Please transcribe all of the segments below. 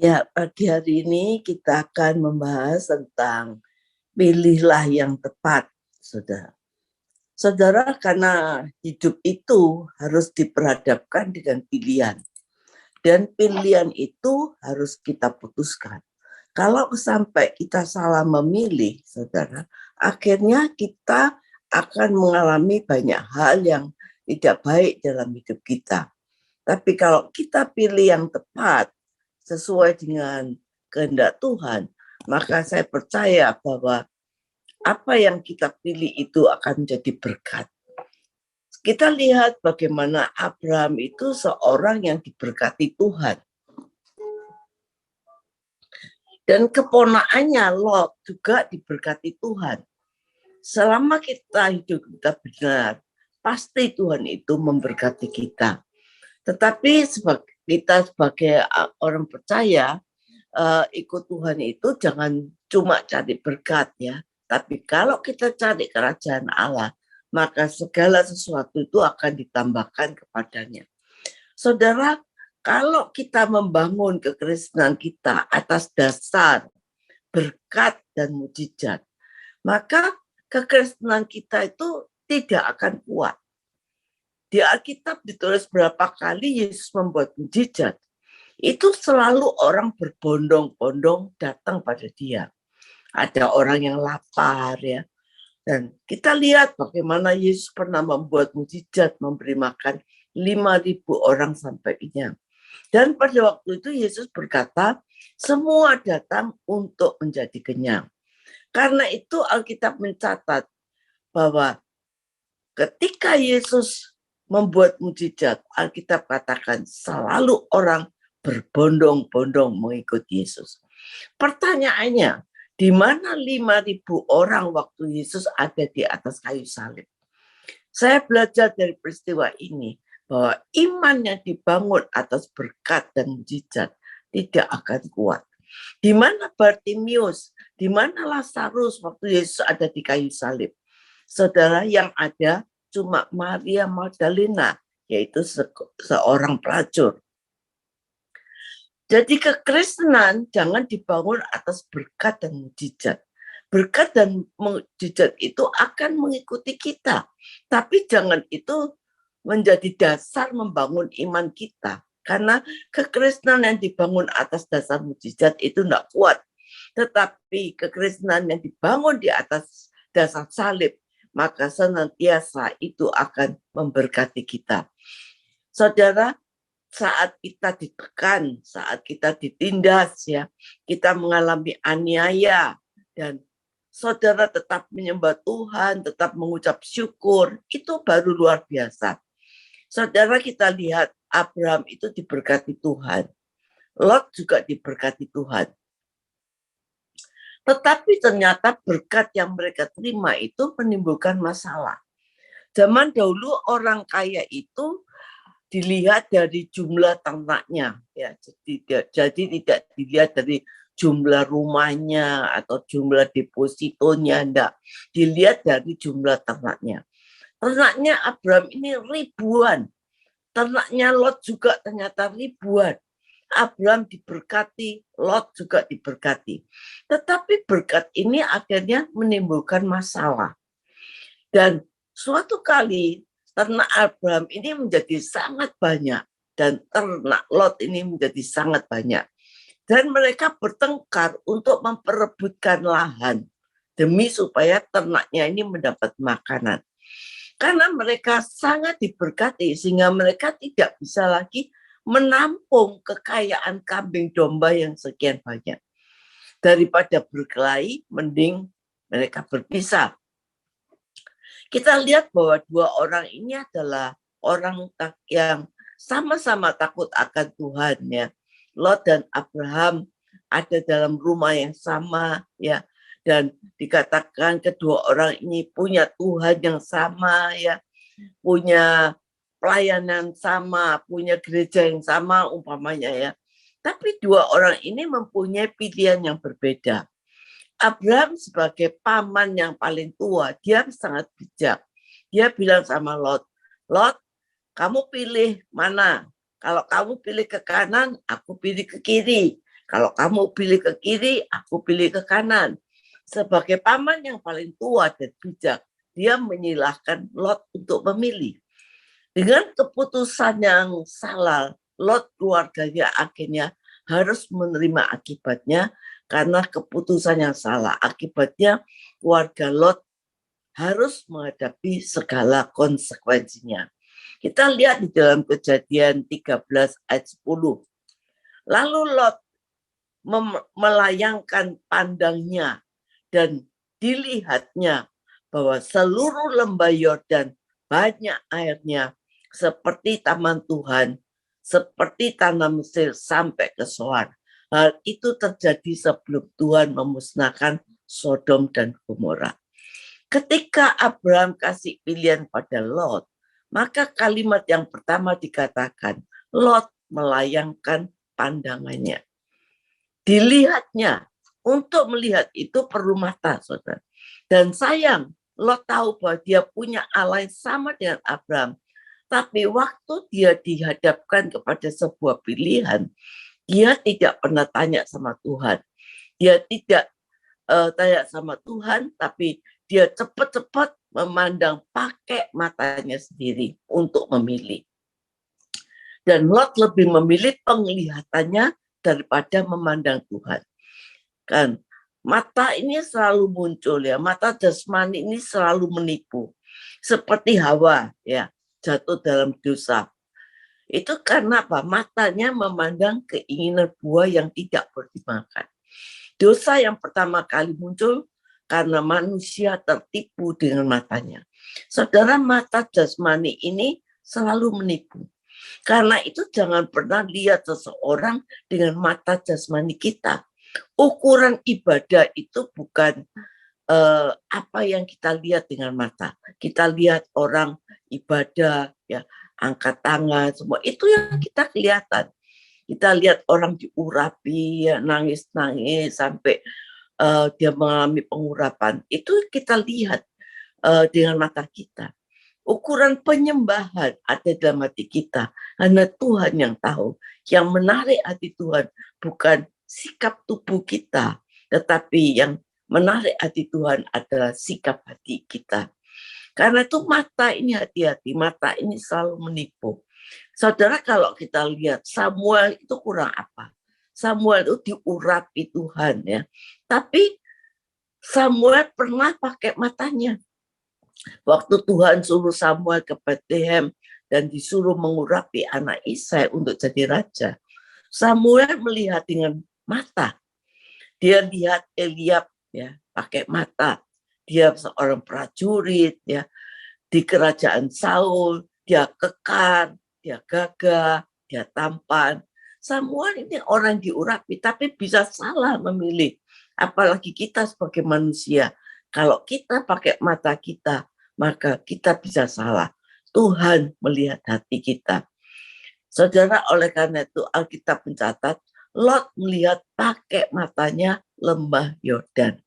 Ya, pagi hari ini kita akan membahas tentang pilihlah yang tepat, saudara. Saudara, karena hidup itu harus diperhadapkan dengan pilihan. Dan pilihan itu harus kita putuskan. Kalau sampai kita salah memilih, saudara, akhirnya kita akan mengalami banyak hal yang tidak baik dalam hidup kita. Tapi kalau kita pilih yang tepat, sesuai dengan kehendak Tuhan, maka saya percaya bahwa apa yang kita pilih itu akan menjadi berkat. Kita lihat bagaimana Abraham itu seorang yang diberkati Tuhan. Dan keponakannya Lot juga diberkati Tuhan. Selama kita hidup kita benar, pasti Tuhan itu memberkati kita. Tetapi kita sebagai orang percaya, ikut Tuhan itu jangan cuma cari berkat ya. Tapi kalau kita cari kerajaan Allah, maka segala sesuatu itu akan ditambahkan kepadanya. Saudara, kalau kita membangun kekristenan kita atas dasar berkat dan mujizat, maka kekristenan kita itu tidak akan kuat. Di Alkitab ditulis berapa kali Yesus membuat mujizat, itu selalu orang berbondong-bondong datang pada dia. Ada orang yang lapar ya. Dan kita lihat bagaimana Yesus pernah membuat mujizat, memberi makan 5.000 orang sampai kenyang. Dan pada waktu itu Yesus berkata, semua datang untuk menjadi kenyang. Karena itu Alkitab mencatat bahwa ketika Yesus membuat mujizat, Alkitab katakan selalu orang berbondong-bondong mengikut Yesus. Pertanyaannya, di mana 5.000 orang waktu Yesus ada di atas kayu salib? Saya belajar dari peristiwa ini bahwa iman yang dibangun atas berkat dan mujizat tidak akan kuat. Di mana Bartimius, di mana Lazarus waktu Yesus ada di kayu salib? Saudara, yang ada cuma Maria Magdalena, yaitu seorang pelacur. Jadi kekristenan jangan dibangun atas berkat dan mujizat. Berkat dan mujizat itu akan mengikuti kita. Tapi jangan itu menjadi dasar membangun iman kita. Karena kekristenan yang dibangun atas dasar mujizat itu tidak kuat. Tetapi kekristenan yang dibangun di atas dasar salib, maka senantiasa itu akan memberkati kita. Saudara, saat kita ditekan, saat kita ditindas, ya, kita mengalami aniaya, dan saudara tetap menyembah Tuhan, tetap mengucap syukur, itu baru luar biasa. Saudara, kita lihat Abraham itu diberkati Tuhan. Lot juga diberkati Tuhan. Tetapi ternyata berkat yang mereka terima itu menimbulkan masalah. Zaman dahulu orang kaya itu dilihat dari jumlah ternaknya, ya. Jadi tidak dilihat dari jumlah rumahnya atau jumlah depositonya, enggak. Dilihat dari jumlah ternaknya. Ternaknya Abraham ini ribuan. Ternaknya Lot juga ternyata ribuan. Abraham diberkati, Lot juga diberkati. Tetapi berkat ini akhirnya menimbulkan masalah. Dan suatu kali ternak Abraham ini menjadi sangat banyak dan ternak Lot ini menjadi sangat banyak. Dan mereka bertengkar untuk memperebutkan lahan demi supaya ternaknya ini mendapat makanan. Karena mereka sangat diberkati sehingga mereka tidak bisa lagi menampung kekayaan kambing domba yang sekian banyak. Daripada berkelahi, mending mereka berpisah. Kita lihat bahwa dua orang ini adalah orang yang sama-sama takut akan Tuhan, ya. Lot dan Abraham ada dalam rumah yang sama, ya, dan dikatakan kedua orang ini punya Tuhan yang sama, ya, punya pelayanan sama, punya gereja yang sama umpamanya, ya. Tapi dua orang ini mempunyai pilihan yang berbeda. Abraham sebagai paman yang paling tua, dia sangat bijak. Dia bilang sama Lot, Lot, kamu pilih mana? Kalau kamu pilih ke kanan, aku pilih ke kiri. Kalau kamu pilih ke kiri, aku pilih ke kanan. Sebagai paman yang paling tua dan bijak, dia menyilahkan Lot untuk memilih. Dengan keputusan yang salah, Lot keluarganya akhirnya harus menerima akibatnya karena keputusan yang salah. Akibatnya keluarga Lot harus menghadapi segala konsekuensinya. Kita lihat di dalam Kejadian 13 ayat 10. Lalu Lot melayangkan pandangnya dan dilihatnya bahwa seluruh lembah Yordan banyak airnya seperti taman Tuhan, seperti tanah Mesir sampai ke Soar. Hal itu terjadi sebelum Tuhan memusnahkan Sodom dan Gomora. Ketika Abraham kasih pilihan pada Lot, maka kalimat yang pertama dikatakan, Lot melayangkan pandangannya. Dilihatnya, untuk melihat itu perlu mata, saudara. Dan sayang, Lot tahu bahwa dia punya Allah yang sama dengan Abraham. Tapi waktu dia dihadapkan kepada sebuah pilihan, dia tidak pernah tanya sama Tuhan. Dia tidak tanya sama Tuhan, tapi dia cepat-cepat memandang pakai matanya sendiri untuk memilih. Dan Lot lebih memilih penglihatannya daripada memandang Tuhan. Kan mata ini selalu muncul ya, mata jasmani ini selalu menipu. Seperti Hawa ya, jatuh dalam dosa. Itu karena apa? Matanya memandang keinginan buah yang tidak boleh dimakan. Dosa yang pertama kali muncul karena manusia tertipu dengan matanya. Saudara, mata jasmani ini selalu menipu. Karena itu jangan pernah lihat seseorang dengan mata jasmani kita. Ukuran ibadah itu bukan apa yang kita lihat dengan mata. Kita lihat orang ibadah, ya, angkat tangan, semua itu yang kita kelihatan. Kita lihat orang diurapi, ya, nangis-nangis sampai dia mengalami pengurapan. Itu kita lihat dengan mata kita. Ukuran penyembahan ada dalam hati kita. Hanya Tuhan yang tahu. Yang menarik hati Tuhan bukan sikap tubuh kita, tetapi yang menarik hati Tuhan adalah sikap hati kita. Karena itu mata ini hati-hati, mata ini selalu menipu. Saudara, kalau kita lihat Samuel itu kurang apa? Samuel itu diurapi Tuhan ya. Tapi Samuel pernah pakai matanya. Waktu Tuhan suruh Samuel ke Bethlehem dan disuruh mengurapi anak Isai untuk jadi raja, Samuel melihat dengan mata. Dia lihat Eliab ya, pakai mata. Dia seorang prajurit ya, di kerajaan Saul, dia kekar, dia gagah, dia tampan. Samuel ini orang diurapi, tapi bisa salah memilih. Apalagi kita sebagai manusia. Kalau kita pakai mata kita, maka kita bisa salah. Tuhan melihat hati kita. Saudara, oleh karena itu Alkitab mencatat, Lot melihat pakai matanya lembah Yordan.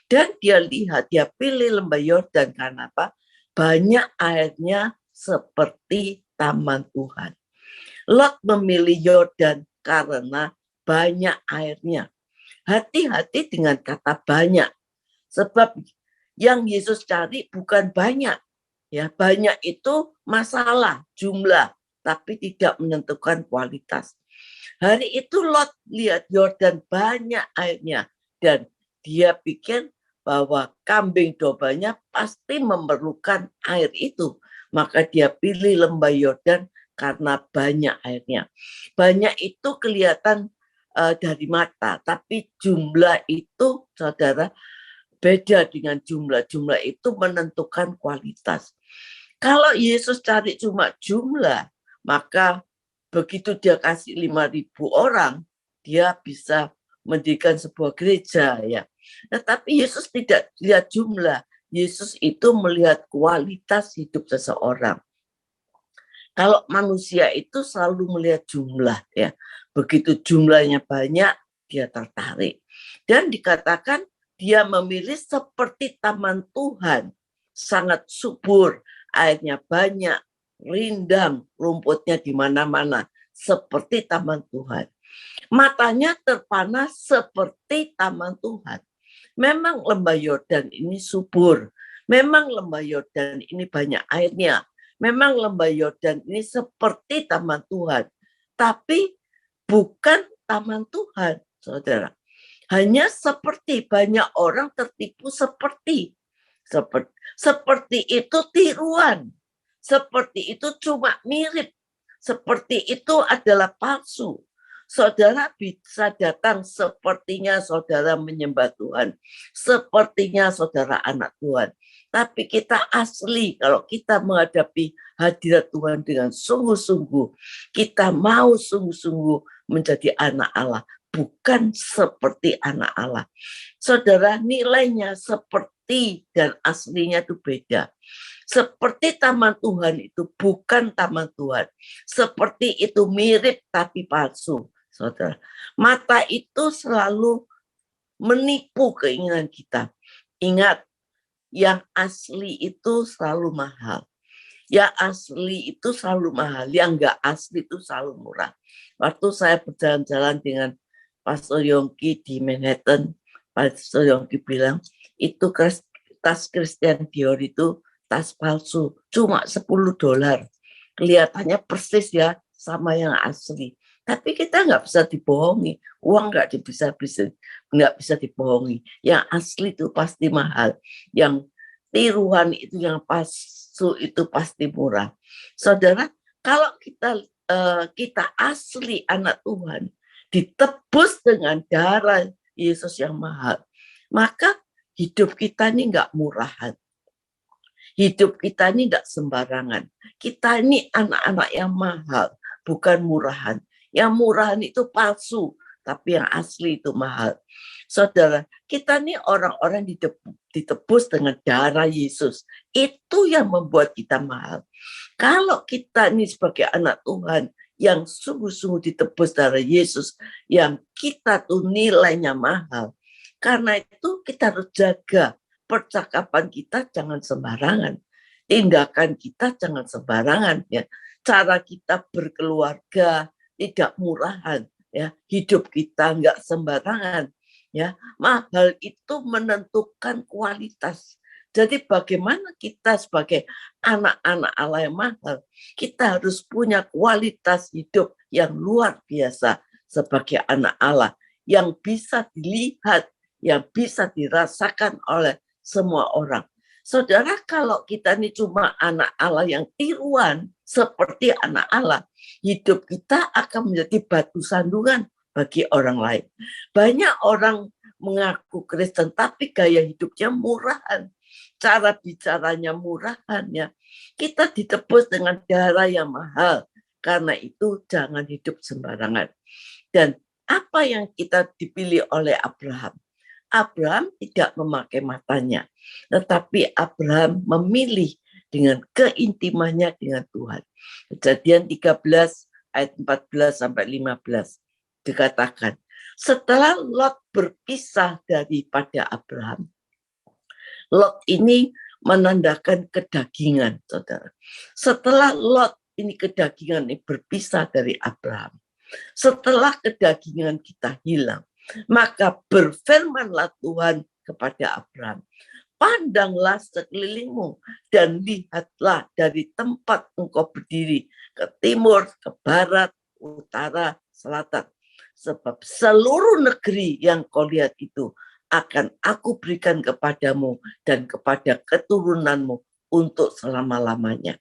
Dan dia lihat, dia pilih lembah Yordan karena apa? Banyak airnya seperti taman Tuhan. Lot memilih Yordan karena banyak airnya. Hati-hati dengan kata banyak. Sebab yang Yesus cari bukan banyak. Ya, banyak itu masalah, jumlah, tapi tidak menentukan kualitas. Hari itu Lot lihat Yordan banyak airnya dan dia pikir bahwa kambing dombanya pasti memerlukan air itu. Maka dia pilih lembah Yordan karena banyak airnya. Banyak itu kelihatan dari mata, tapi jumlah itu, saudara, beda dengan jumlah. Jumlah itu menentukan kualitas. Kalau Yesus cari cuma jumlah, maka begitu dia kasih 5.000 orang, dia bisa mendirikan sebuah gereja ya. Tetapi Yesus tidak lihat jumlah. Yesus itu melihat kualitas hidup seseorang. Kalau manusia itu selalu melihat jumlah ya. Begitu jumlahnya banyak, dia tertarik. Dan dikatakan dia memilih seperti taman Tuhan. Sangat subur, airnya banyak, rindang, rumputnya di mana-mana. Seperti taman Tuhan. Matanya terpana seperti taman Tuhan. Memang lembah Yordan ini subur. Memang lembah Yordan ini banyak airnya. Memang lembah Yordan ini seperti taman Tuhan. Tapi bukan taman Tuhan, saudara. Hanya seperti, banyak orang tertipu seperti. Seperti itu tiruan. Seperti itu cuma mirip. Seperti itu adalah palsu. Saudara bisa datang sepertinya saudara menyembah Tuhan. Sepertinya saudara anak Tuhan. Tapi kita asli, kalau kita menghadapi hadirat Tuhan dengan sungguh-sungguh, kita mau sungguh-sungguh menjadi anak Allah. Bukan seperti anak Allah. Saudara, nilainya seperti dan aslinya itu beda. Seperti taman Tuhan itu bukan taman Tuhan. Seperti itu mirip tapi palsu. Saudara, mata itu selalu menipu keinginan kita. Ingat, yang asli itu selalu mahal. Yang asli itu selalu mahal. Yang enggak asli itu selalu murah. Waktu saya berjalan-jalan dengan Pastor Yongki di Manhattan, Pastor Yongki bilang, itu tas Christian Dior itu tas palsu, cuma $10. Kelihatannya persis ya, sama yang asli. Tapi kita nggak bisa dibohongi, uang nggak bisa dibohongi. Yang asli itu pasti mahal, yang tiruan itu, yang palsu itu pasti murah. Saudara, kalau kita asli anak Tuhan, ditebus dengan darah Yesus yang mahal, maka hidup kita ini nggak murahan. Hidup kita ini tidak sembarangan. Kita ini anak-anak yang mahal, bukan murahan. Yang murahan itu palsu, tapi yang asli itu mahal. Saudara, kita ini orang-orang ditebus dengan darah Yesus. Itu yang membuat kita mahal. Kalau kita ini sebagai anak Tuhan, yang sungguh-sungguh ditebus darah Yesus, yang kita tuh nilainya mahal. Karena itu kita harus jaga percakapan kita jangan sembarangan. Tindakan kita jangan sembarangan. Ya. Cara kita berkeluarga tidak murahan. Ya. Hidup kita enggak sembarangan. Ya. Mahal itu menentukan kualitas. Jadi bagaimana kita sebagai anak-anak Allah yang mahal, kita harus punya kualitas hidup yang luar biasa sebagai anak Allah, yang bisa dilihat, yang bisa dirasakan oleh semua orang. Saudara, kalau kita ini cuma anak Allah yang tiruan seperti anak Allah, hidup kita akan menjadi batu sandungan bagi orang lain. Banyak orang mengaku Kristen, tapi gaya hidupnya murahan. Cara bicaranya murahan ya. Kita ditebus dengan darah yang mahal. Karena itu jangan hidup sembarangan. Dan apa yang kita dipilih oleh Abraham? Abraham tidak memakai matanya. Tetapi Abraham memilih dengan keintimannya dengan Tuhan. Kejadian 13 ayat 14 sampai 15 dikatakan, setelah Lot berpisah daripada Abraham, Lot ini menandakan kedagingan, saudara. Setelah Lot ini kedagingan ini berpisah dari Abraham, setelah kedagingan kita hilang, maka berfirmanlah Tuhan kepada Abraham, pandanglah sekelilingmu dan lihatlah dari tempat engkau berdiri ke timur, ke barat, utara, selatan. Sebab seluruh negeri yang kau lihat itu akan aku berikan kepadamu dan kepada keturunanmu untuk selama-lamanya.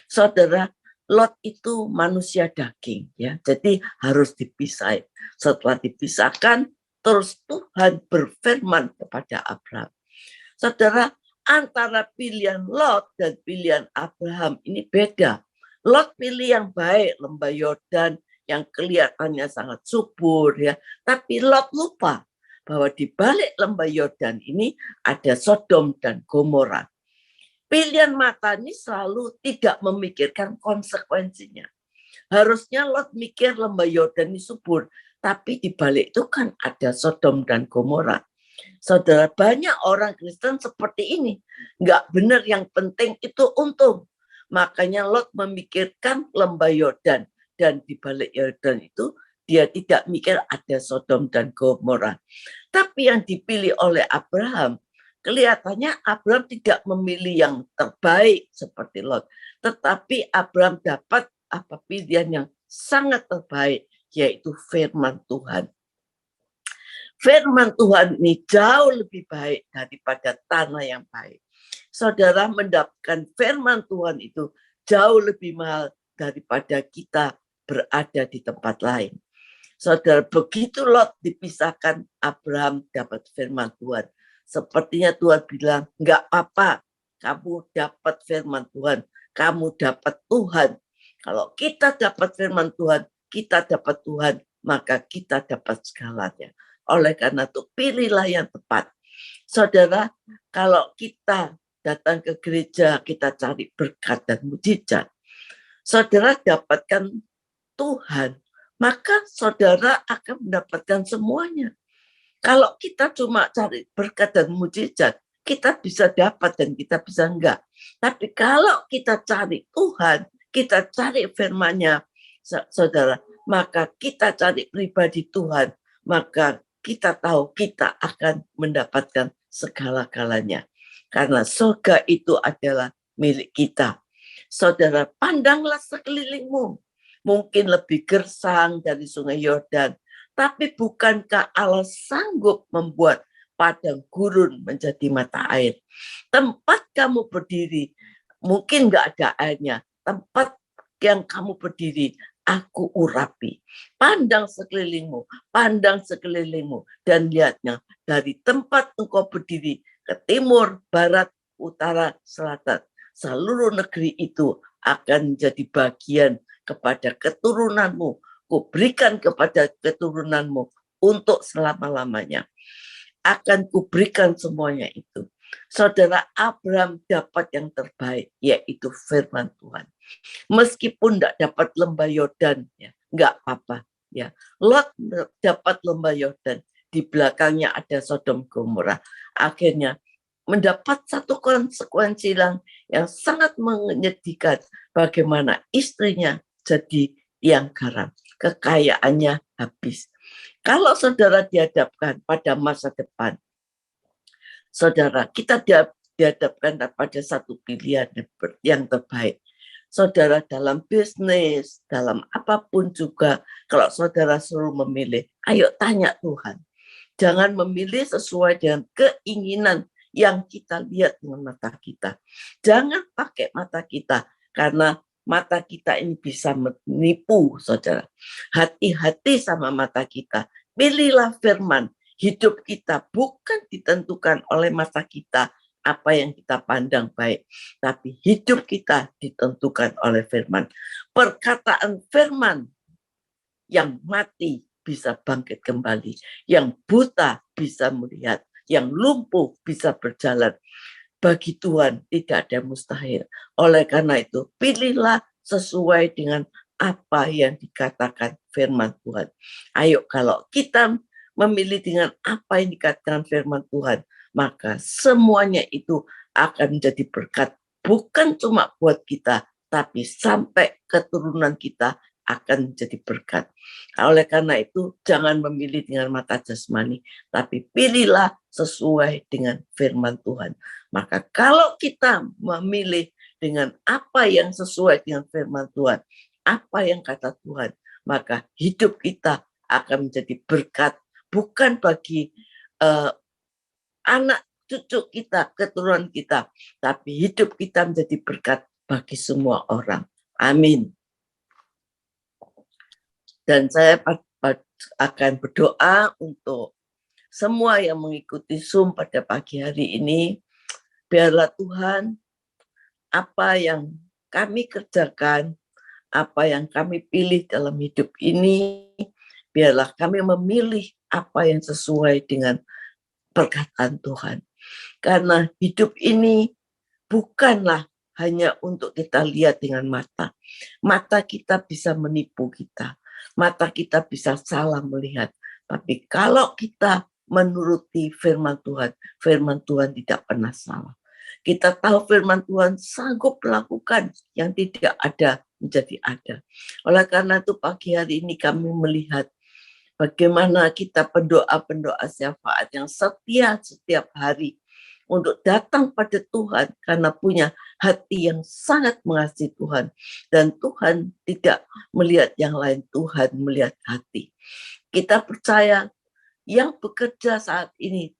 Saudara, Lot itu manusia daging, ya. Jadi harus dipisah. Setelah dipisahkan, terus Tuhan berfirman kepada Abraham. Saudara, antara pilihan Lot dan pilihan Abraham ini beda. Lot pilih yang baik, lembah Yordan yang kelihatannya sangat subur, ya. Tapi Lot lupa bahwa di balik lembah Yordan ini ada Sodom dan Gomora. Pilihan mata ini selalu tidak memikirkan konsekuensinya. Harusnya Lot mikir lembah Yordan ini subur, tapi di balik itu kan ada Sodom dan Gomora. Saudara, banyak orang Kristen seperti ini. Nggak benar, yang penting itu untung. Makanya Lot memikirkan lembah Yordan. Dan di balik Yordan itu Dia tidak mikir ada Sodom dan Gomora. Tapi yang dipilih oleh Abraham, kelihatannya Abraham tidak memilih yang terbaik seperti Lot. Tetapi Abraham dapat apa pilihan yang sangat terbaik, yaitu firman Tuhan. Firman Tuhan ini jauh lebih baik daripada tanah yang baik. Saudara, mendapatkan firman Tuhan itu jauh lebih mahal daripada kita berada di tempat lain. Saudara, begitu Lot dipisahkan, Abraham dapat firman Tuhan. Sepertinya Tuhan bilang, enggak apa-apa, kamu dapat firman Tuhan, kamu dapat Tuhan. Kalau kita dapat firman Tuhan, kita dapat Tuhan, maka kita dapat segalanya. Oleh karena itu, pilihlah yang tepat. Saudara, kalau kita datang ke gereja, kita cari berkat dan mujizat, saudara dapatkan Tuhan, maka saudara akan mendapatkan semuanya. Kalau kita cuma cari berkat dan mujizat, kita bisa dapat dan kita bisa enggak. Tapi kalau kita cari Tuhan, kita cari firman-Nya, saudara, maka kita cari pribadi Tuhan, maka kita tahu kita akan mendapatkan segala-galanya. Karena surga itu adalah milik kita. Saudara, pandanglah sekelilingmu. Mungkin lebih gersang dari sungai Yordan. Tapi bukankah Allah sanggup membuat padang gurun menjadi mata air? Tempat kamu berdiri, mungkin nggak ada airnya. Tempat yang kamu berdiri, aku urapi. Pandang sekelilingmu, dan lihatnya dari tempat engkau berdiri ke timur, barat, utara, selatan. Seluruh negeri itu akan menjadi bagian kepada keturunanmu. Kuberikan kepada keturunanmu untuk selama-lamanya. Akan kuberikan semuanya itu. Saudara, Abraham dapat yang terbaik, yaitu firman Tuhan. Meskipun tidak dapat lembah Yordan, ya, nggak apa-apa. Ya. Lot dapat lembah Yordan, di belakangnya ada Sodom Gomora. Akhirnya mendapat satu konsekuensi yang sangat menyedihkan, bagaimana istrinya jadi tiang garam, kekayaannya habis. Kalau saudara dihadapkan pada masa depan, saudara, kita dihadapkan pada satu pilihan yang terbaik. Saudara, dalam bisnis, dalam apapun juga, kalau saudara suruh memilih, ayo tanya Tuhan. Jangan memilih sesuai dengan keinginan yang kita lihat dengan mata kita. Jangan pakai mata kita, karena mata kita ini bisa menipu, saudara. Hati-hati sama mata kita. Pilihlah firman. Hidup kita bukan ditentukan oleh mata kita, apa yang kita pandang baik. Tapi hidup kita ditentukan oleh firman. Perkataan firman yang mati bisa bangkit kembali. Yang buta bisa melihat. Yang lumpuh bisa berjalan. Bagi Tuhan tidak ada mustahil. Oleh karena itu, pilihlah sesuai dengan apa yang dikatakan firman Tuhan. Ayo, kalau kita memilih dengan apa yang dikatakan firman Tuhan, maka semuanya itu akan menjadi berkat. Bukan cuma buat kita, tapi sampai keturunan kita akan menjadi berkat. Oleh karena itu, jangan memilih dengan mata jasmani, tapi pilihlah sesuai dengan firman Tuhan. Maka kalau kita memilih dengan apa yang sesuai dengan firman Tuhan, apa yang kata Tuhan, maka hidup kita akan menjadi berkat, bukan bagi anak cucu kita, keturunan kita, tapi hidup kita menjadi berkat bagi semua orang. Amin. Dan saya akan berdoa untuk semua yang mengikuti Zoom pada pagi hari ini. Biarlah Tuhan, apa yang kami kerjakan, apa yang kami pilih dalam hidup ini, biarlah kami memilih apa yang sesuai dengan perkataan Tuhan. Karena hidup ini bukanlah hanya untuk kita lihat dengan mata. Mata kita bisa menipu kita. Mata kita bisa salah melihat. Tapi kalau kita menuruti firman Tuhan tidak pernah salah. Kita tahu firman Tuhan sanggup melakukan yang tidak ada menjadi ada. Oleh karena itu pagi hari ini kami melihat Bagaimana kita pendoa-pendoa syafaat yang setia setiap hari untuk datang pada Tuhan karena punya hati yang sangat mengasihi Tuhan. Dan Tuhan tidak melihat yang lain, Tuhan melihat hati. Kita percaya yang bekerja saat ini,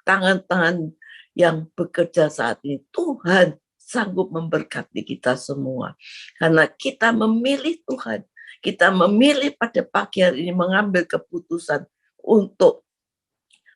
tangan-tangan yang bekerja saat ini, Tuhan sanggup memberkati kita semua. Karena kita memilih Tuhan, kita memilih pada pagi hari ini mengambil keputusan untuk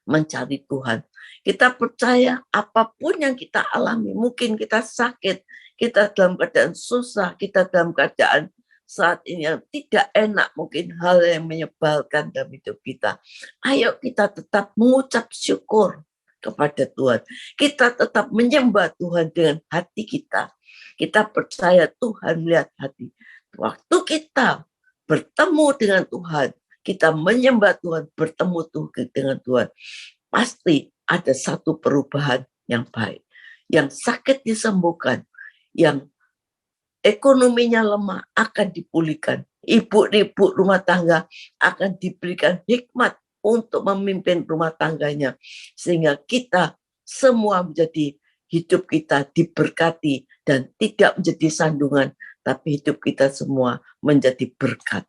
mencari Tuhan. Kita percaya apapun yang kita alami, mungkin kita sakit, kita dalam keadaan susah, kita dalam keadaan saat ini yang tidak enak, mungkin hal yang menyebalkan dalam hidup kita. Ayo kita tetap mengucap syukur kepada Tuhan. Kita tetap menyembah Tuhan dengan hati kita. Kita percaya Tuhan melihat hati. Waktu kita bertemu dengan Tuhan, kita menyembah Tuhan, bertemu dengan Tuhan, pasti ada satu perubahan yang baik. Yang sakit disembuhkan, yang ekonominya lemah akan dipulihkan. Ibu-ibu rumah tangga akan diberikan hikmat untuk memimpin rumah tangganya. Sehingga kita semua menjadi hidup kita diberkati dan tidak menjadi sandungan, tapi hidup kita semua menjadi berkat.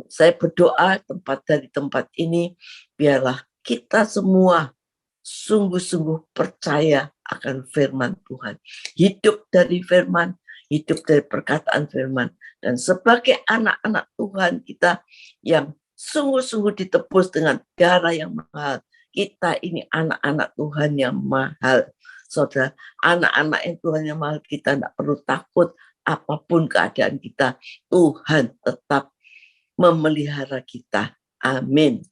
Saya berdoa dari tempat ini, biarlah kita semua sungguh-sungguh percaya akan firman Tuhan. Hidup dari firman, hidup dari perkataan firman. Dan sebagai anak-anak Tuhan kita yang sungguh-sungguh ditebus dengan darah yang mahal, kita ini anak-anak Tuhan yang mahal. Saudara, anak-anak yang Tuhan yang mahal, kita tidak perlu takut apapun keadaan kita. Tuhan tetap memelihara kita. Amin.